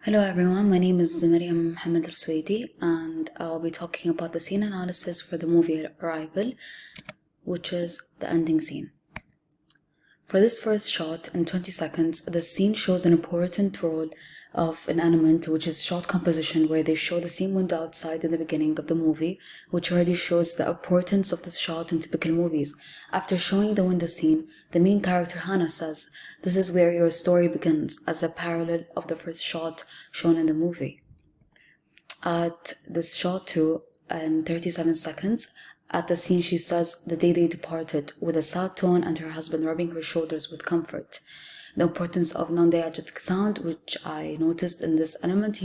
Hello everyone, my name is Mariam Mohammed Al-Sweidi and I'll be talking about the scene analysis for the movie Arrival, which is the ending scene. For this first shot in 20 seconds, the scene shows an important role of an element, which is shot composition, where they show the same window outside in the beginning of the movie, which already shows the importance of this shot in typical movies. After showing the window scene, the main character Hannah says, "This is where your story begins," as a parallel of the first shot shown in the movie. At this shot too, in 37 seconds, at the scene she says, "The day they departed," with a sad tone and her husband rubbing her shoulders with comfort. The importance of non-diegetic sound, which I noticed in this element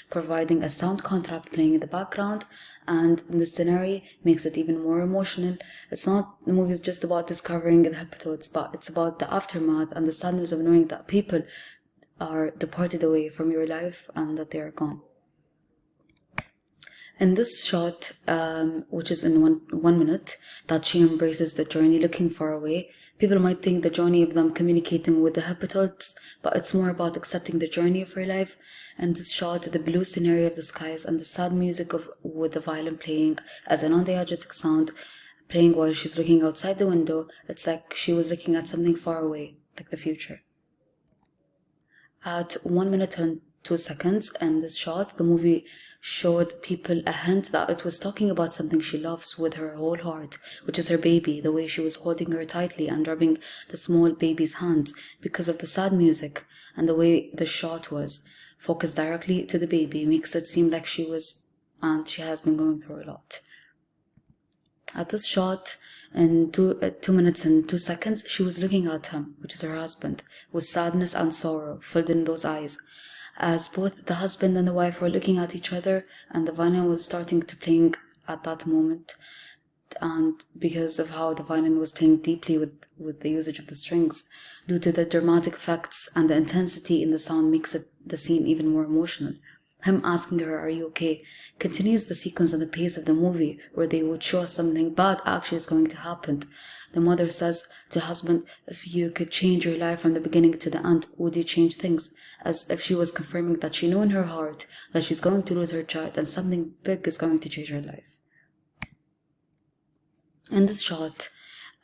providing a sound contrast playing in the background, and in this scenario makes it even more emotional. The movie is just about discovering the hepatodes, but it's about the aftermath and the sadness of knowing that people are departed away from your life and that they are gone. In this shot, which is in one minute, that she embraces the journey looking far away, people might think the journey of them communicating with the hepatodes, but it's more about accepting the journey of her life. In this shot, the blue scenario of the skies and the sad music with the violin playing as a non-diegetic sound, playing while she's looking outside the window, it's like she was looking at something far away, like the future. At 1 minute and 2 seconds in this shot, the movie showed people a hint that it was talking about something she loves with her whole heart, which is her baby, the way she was holding her tightly and rubbing the small baby's hands. Because of the sad music and the way the shot was focused directly to the baby, makes it seem like she has been going through a lot. At this shot, in 2 minutes and 2 seconds, she was looking at him, which is her husband, with sadness and sorrow filled in those eyes, as both the husband and the wife were looking at each other, and the violin was starting to playing at that moment. And because of how the violin was playing deeply with the usage of the strings, due to the dramatic effects and the intensity in the sound, makes the scene even more emotional. Him asking her, "Are you okay?" continues the sequence and the pace of the movie, where they would show us something bad actually is going to happen. The mother says to husband, "If you could change your life from the beginning to the end, would you change things?" As if she was confirming that she knew in her heart that she's going to lose her child and something big is going to change her life. In this shot,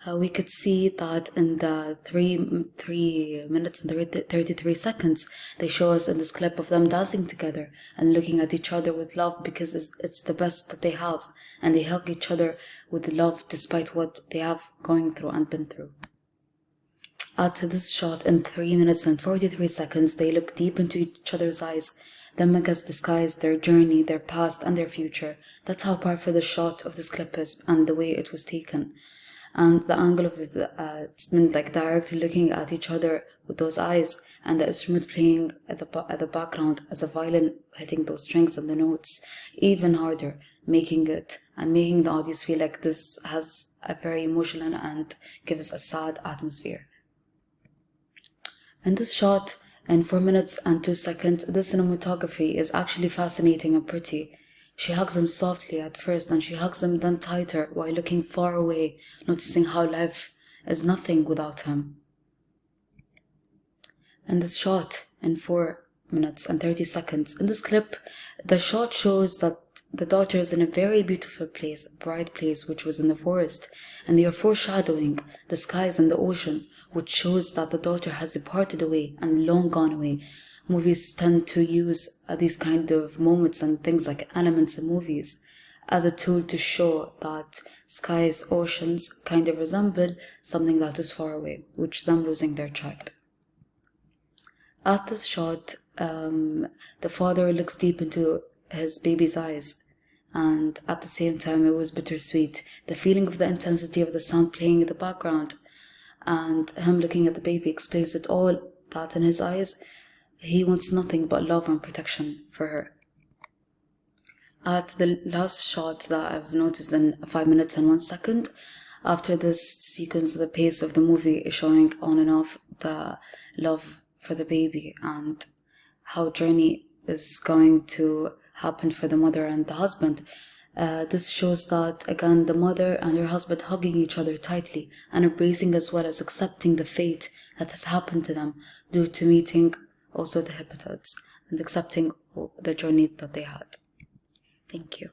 we could see that in the 3 minutes and 33 seconds, they show us in this clip of them dancing together and looking at each other with love, because it's the best that they have, and they hug each other with love despite what they have going through and been through. At this shot, in 3 minutes and 43 seconds, they look deep into each other's eyes, them against the skies, their journey, their past, and their future. That's how powerful the shot of this clip is, and the way it was taken. And the angle of it's been like directly looking at each other with those eyes, and the instrument playing at the background as a violin hitting those strings and the notes even harder, making the audience feel like this has a very emotional and gives a sad atmosphere. In this shot, in 4 minutes and 2 seconds, the cinematography is actually fascinating and pretty. She hugs him softly at first, and she hugs him then tighter while looking far away, noticing how life is nothing without him. In this shot, in 4 minutes and 30 seconds, in this clip, the shot shows that the daughter is in a very beautiful place, a bright place, which was in the forest, and they are foreshadowing the skies and the ocean, which shows that the daughter has departed away and long gone away. Movies tend to use these kind of moments and things like elements in movies as a tool to show that skies, oceans kind of resemble something that is far away, which them losing their child. At this shot, the father looks deep into his baby's eyes, and at the same time it was bittersweet. The feeling of the intensity of the sound playing in the background and him looking at the baby explains it all, that in his eyes he wants nothing but love and protection for her. At the last shot that I've noticed in 5 minutes and 1 second, after this sequence, the pace of the movie is showing on and off the love for the baby and how journey is going to happen for the mother and the husband. This shows that, again, the mother and her husband hugging each other tightly and embracing as well as accepting the fate that has happened to them due to meeting also the hepatitis. and accepting the journey that they had. Thank you.